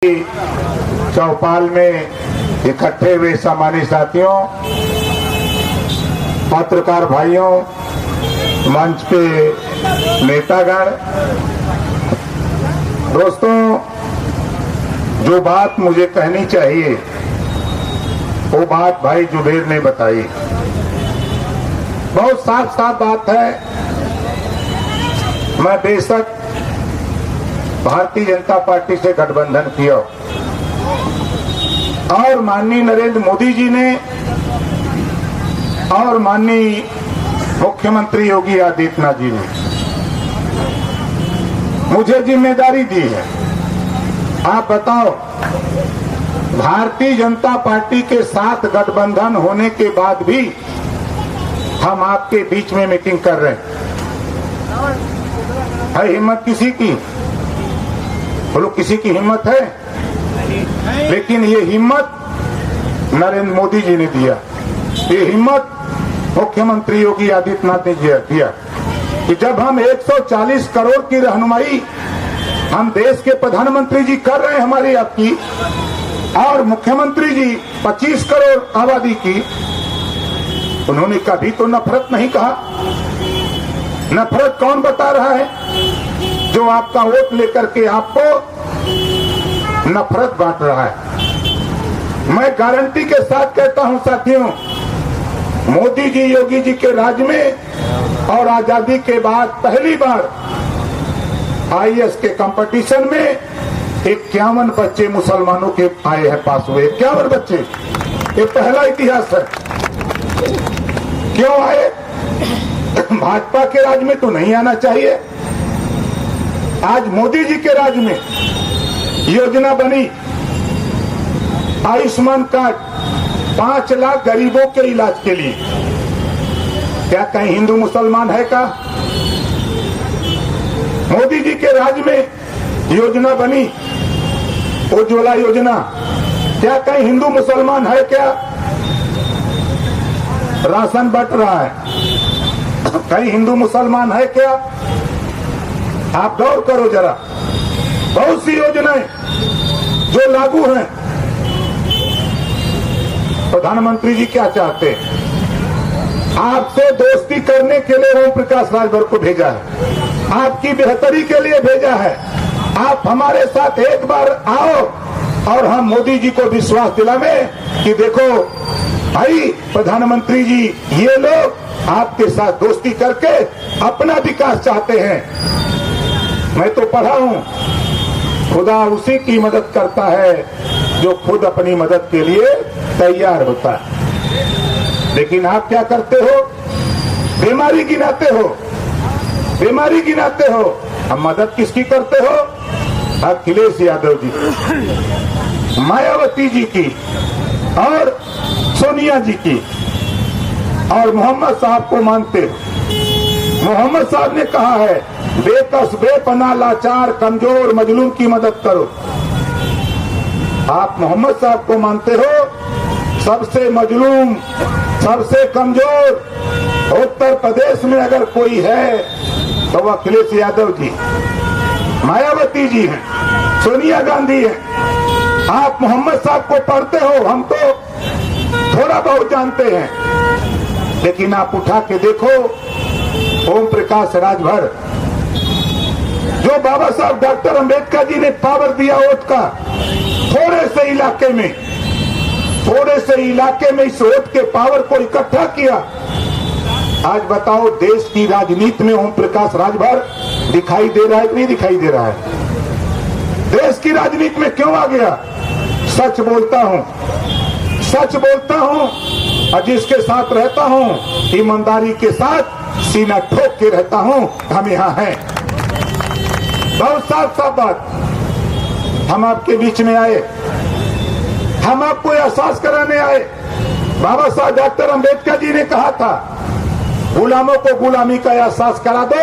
चौपाल में इकट्ठे हुए सम्मानित साथियों, पत्रकार भाइयों, मंच पे नेतागण, दोस्तों, जो बात मुझे कहनी चाहिए वो बात भाई जुबेर ने बताई। बहुत साफ साफ बात है। मैं बेशक भारतीय जनता पार्टी से गठबंधन किया और माननीय नरेंद्र मोदी जी ने और माननीय मुख्यमंत्री योगी आदित्यनाथ जी ने मुझे जिम्मेदारी दी है। आप बताओ, भारतीय जनता पार्टी के साथ गठबंधन होने के बाद भी हम आपके बीच में मीटिंग कर रहे हैं। हिम्मत किसी की? बोलो, किसी की हिम्मत है? लेकिन ये हिम्मत नरेंद्र मोदी जी ने दिया, ये हिम्मत मुख्यमंत्री योगी आदित्यनाथ ने दिया कि जब हम 140 करोड़ की रहनुमाई हम देश के प्रधानमंत्री जी कर रहे हैं हमारी आपकी, और मुख्यमंत्री जी 25 करोड़ आबादी की, उन्होंने कभी तो नफरत नहीं कहा। नफरत कौन बता रहा है? जो आपका वोट लेकर के आपको नफरत बांट रहा है। मैं गारंटी के साथ कहता हूं साथियों, मोदी जी योगी जी के राज में और आजादी के बाद पहली बार आईएएस के कंपटीशन में 51 बच्चे मुसलमानों के आए हैं, पास हुए 51 बच्चे। ये पहला इतिहास है। क्यों आए? भाजपा के राज में तो नहीं आना चाहिए। आज मोदी जी के राज में योजना बनी, आयुष्मान कार्ड 5 लाख गरीबों के इलाज के लिए। क्या कहीं हिंदू मुसलमान है का? मोदी जी के राज में योजना बनी, उज्ज्वला योजना। क्या कहीं हिंदू मुसलमान है क्या? राशन बंट रहा है, कहीं हिंदू मुसलमान है क्या? आप गौर करो जरा। बहुत सी योजनाएं जो लागू हैं, प्रधानमंत्री जी क्या चाहते हैं? आपसे दोस्ती करने के लिए ओम प्रकाश राजभर को भेजा है, आपकी बेहतरी के लिए भेजा है। आप हमारे साथ एक बार आओ और हम मोदी जी को विश्वास दिलावे कि देखो भाई प्रधानमंत्री जी, ये लोग आपके साथ दोस्ती करके अपना विकास चाहते हैं। मैं तो पढ़ा हूं, खुदा उसी की मदद करता है जो खुद अपनी मदद के लिए तैयार होता है। लेकिन आप क्या करते हो? बीमारी गिनाते हो, बीमारी गिनाते हो। हम मदद किसकी करते हो? अखिलेश यादव जी, मायावती जी की और सोनिया जी की, और मोहम्मद साहब को मानते हो। मोहम्मद साहब ने कहा है, बेकस बेपनाह लाचार कमजोर मजलूम की मदद करो। आप मोहम्मद साहब को मानते हो? सबसे मजलूम, सबसे कमजोर उत्तर प्रदेश में अगर कोई है तो वह अखिलेश यादव जी, मायावती जी हैं, सोनिया गांधी हैं। आप मोहम्मद साहब को पढ़ते हो, हम तो थोड़ा बहुत जानते हैं, लेकिन आप उठा के देखो ओम प्रकाश राजभर, जो बाबा साहब डॉक्टर अंबेडकर जी ने पावर दिया वोट का, थोड़े से इलाके में इस वोट के पावर को इकट्ठा किया। आज बताओ, देश की राजनीति में ओम प्रकाश राजभर दिखाई दे रहा है कि नहीं दिखाई दे रहा है? देश की राजनीति में क्यों आ गया? सच बोलता हूं, सच बोलता हूं, और जिसके साथ रहता हूं ईमानदारी के साथ सीना ठोक के रहता हूं। हम यहाँ हैं। बहुत साफ साफ बात, हम आपके बीच में आए, हम आपको एहसास कराने आए। बाबा साहब डॉक्टर अंबेडकर जी ने कहा था, गुलामों को गुलामी का एहसास करा दो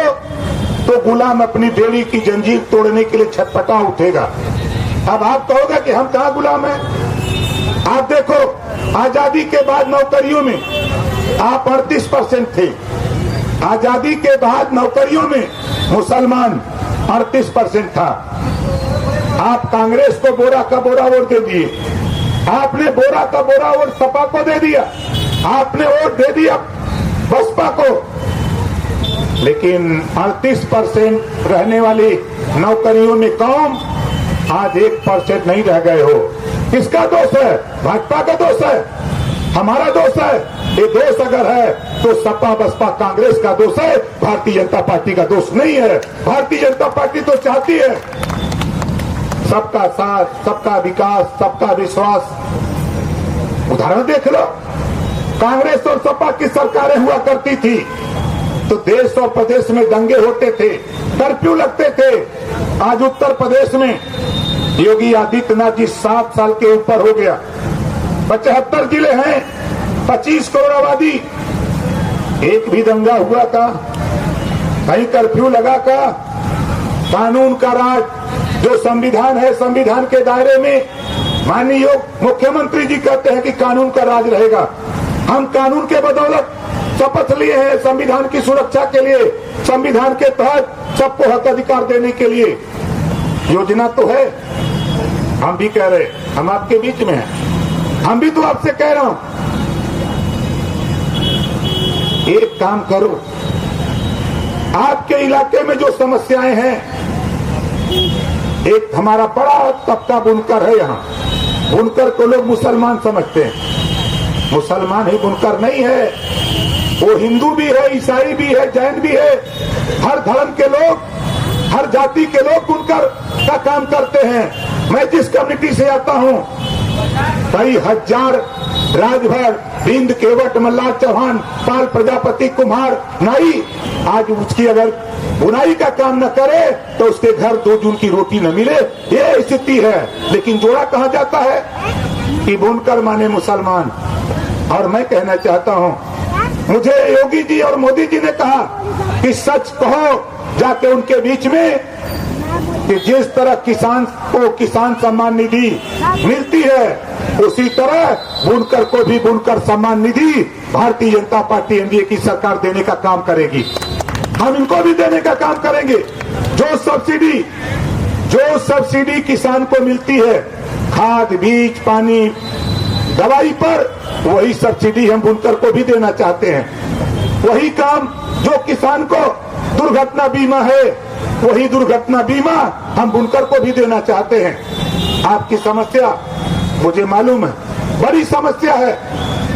तो गुलाम अपनी बेड़ी की जंजीर तोड़ने के लिए छटपटा उठेगा। अब आप कहोगे कि हम कहाँ गुलाम हैं? आप देखो, आजादी के बाद नौकरियों में आप 38% थे। आजादी के बाद नौकरियों में मुसलमान 38% था। आप कांग्रेस को बोरा का बोरा वोट दे दिए, आपने बोरा का बोरा वोट सपा को दे दिया, आपने वोट दे दिया बसपा को, लेकिन 38% रहने वाली नौकरियों में कौम आज 1% नहीं रह गए हो। किसका दोष है? भाजपा का दोष है? हमारा दोष है? ये दोष अगर है तो सपा बसपा कांग्रेस का दोष है, भारतीय जनता पार्टी का दोष नहीं है। भारतीय जनता पार्टी तो चाहती है सबका साथ, सबका विकास, सबका विश्वास। उदाहरण देख लो, कांग्रेस और सपा की सरकारें हुआ करती थी तो देश और प्रदेश में दंगे होते थे, कर्फ्यू लगते थे। आज उत्तर प्रदेश में योगी आदित्यनाथ जी 7 साल के ऊपर हो गया, 75 जिले हैं, 25 करोड़ आबादी, एक भी दंगा हुआ का? कहीं कर्फ्यू लगा का? कानून का राज, जो संविधान है, संविधान के दायरे में माननीय मुख्यमंत्री जी कहते हैं कि कानून का राज रहेगा। हम कानून के बदौलत शपथ लिए हैं संविधान की सुरक्षा के लिए, संविधान के तहत सबको हक अधिकार देने के लिए। योजना तो है, हम भी कह रहे, हम आपके बीच में हैं, हम भी तो आपसे कह रहा हूं, एक काम करो, आपके इलाके में जो समस्याएं हैं, एक हमारा बड़ा तबका बुनकर है यहाँ, बुनकर को लोग मुसलमान समझते हैं, मुसलमान ही बुनकर नहीं है, वो हिंदू भी है, ईसाई भी है, जैन भी है, हर धर्म के लोग, हर जाति के लोग बुनकर का काम करते हैं। मैं जिस कम्युनिटी से आता हूँ, कई हजार राजभर, बिंद, केवट, मल्लाह, चौहान, पाल, प्रजापति, कुम्हार, नाई, आज उसकी अगर बुनाई का काम न करे तो उसके घर 2 जून की रोटी न मिले, ये स्थिति है। लेकिन जोड़ा कहा जाता है कि बुनकर माने मुसलमान। और मैं कहना चाहता हूँ, मुझे योगी जी और मोदी जी ने कहा कि सच कहो जाके उनके बीच में कि जिस तरह किसान को किसान सम्मान निधि मिलती है, उसी तरह बुनकर को भी बुनकर सम्मान निधि भारतीय जनता पार्टी एनडीए की सरकार देने का काम करेगी। हम इनको भी देने का काम करेंगे। जो सब्सिडी किसान को मिलती है खाद, बीज, पानी, दवाई पर, वही सब्सिडी हम बुनकर को भी देना चाहते हैं। वही काम जो किसान को दुर्घटना बीमा है, वही दुर्घटना बीमा हम बुनकर को भी देना चाहते हैं। आपकी समस्या मुझे मालूम है, बड़ी समस्या है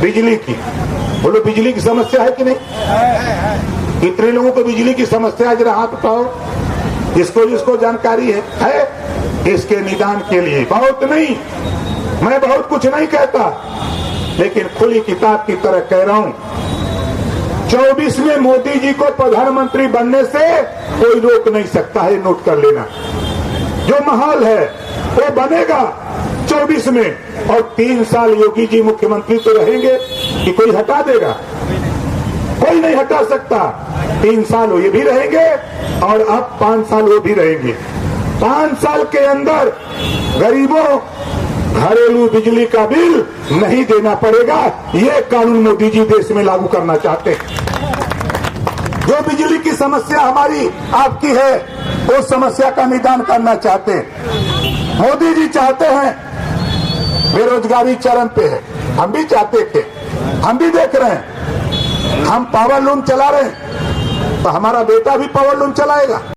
बिजली की। बोलो, बिजली की समस्या है कि नहीं? कितने लोगों को बिजली की समस्या है? जरा हाथ उठाओ, जिसको जानकारी है इसके निदान के लिए। बहुत नहीं, मैं बहुत कुछ नहीं कहता, लेकिन खुली किताब की तरह कह रहा हूं, 24 में मोदी जी को प्रधानमंत्री बनने से कोई रोक नहीं सकता है। नोट कर लेना, जो माहौल है वो बनेगा 24 में, और 3 साल योगी जी मुख्यमंत्री तो रहेंगे कि कोई हटा देगा? कोई नहीं हटा सकता। 3 साल ये भी रहेंगे और अब 5 साल वो भी रहेंगे। 5 साल के अंदर गरीबों घरेलू बिजली का बिल नहीं देना पड़ेगा। ये कानून मोदी जी देश में लागू करना चाहते हैं। जो बिजली की समस्या हमारी आपकी है, उस समस्या का निदान करना चाहते हैं। मोदी जी चाहते हैं, बेरोजगारी चरम पे है, हम भी चाहते थे, हम भी देख रहे हैं। हम पावर लूम चला रहे हैं तो हमारा बेटा भी पावर लूम चलाएगा।